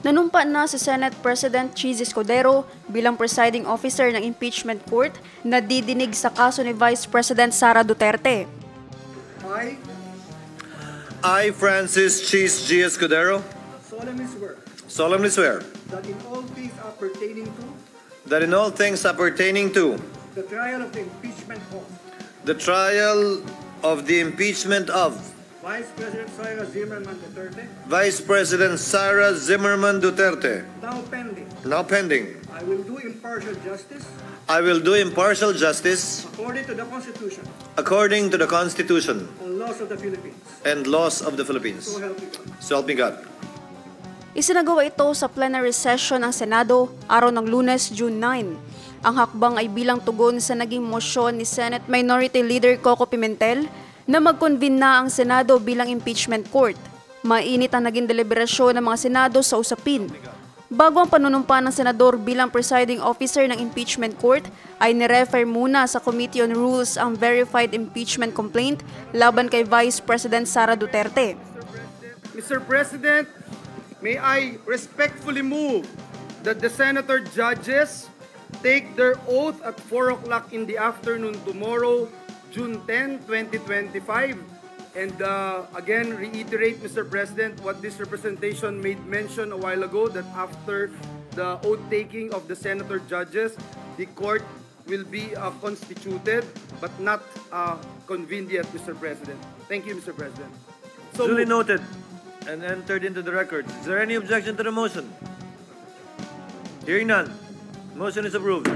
Nanumpa na si Senate President Cheese Escudero bilang presiding officer ng impeachment court na didinig sa kaso ni Vice President Sara Duterte. I, Francis Cheese G. Escudero, solemnly swear that in all things appertaining to the trial of the impeachment of the trial of the impeachment of Vice President Sara Zimmerman Duterte, Vice President Sara Zimmerman Duterte, now pending, I will do impartial justice according to the Constitution according to the Constitution and laws of the Philippines. and laws of the Philippines. So help me God. So help me God. Isinagawa ito sa plenary session ng Senado araw ng Lunes, June 9. Ang hakbang ay bilang tugon sa naging mosyon ni Senate Minority Leader Coco Pimentel na mag-convene na ang Senado bilang impeachment court. Mainit ang naging deliberasyon ng mga Senado sa usapin. Bago ang panunumpa ng Senador bilang presiding officer ng impeachment court, ay nirefer muna sa Committee on Rules ang verified impeachment complaint laban kay Vice President Sara Duterte. Mr. President, may I respectfully move that the senator judges take their oath at 4 o'clock in the afternoon tomorrow, June 10, 2025. And again, reiterate, Mr. President, what this representation made mention a while ago, that after the oath-taking of the senator judges, the court will be constituted but not convened yet, Mr. President. Thank you, Mr. President. So Duly noted and entered into the record. Is there any objection to the motion? Hearing none, motion is approved.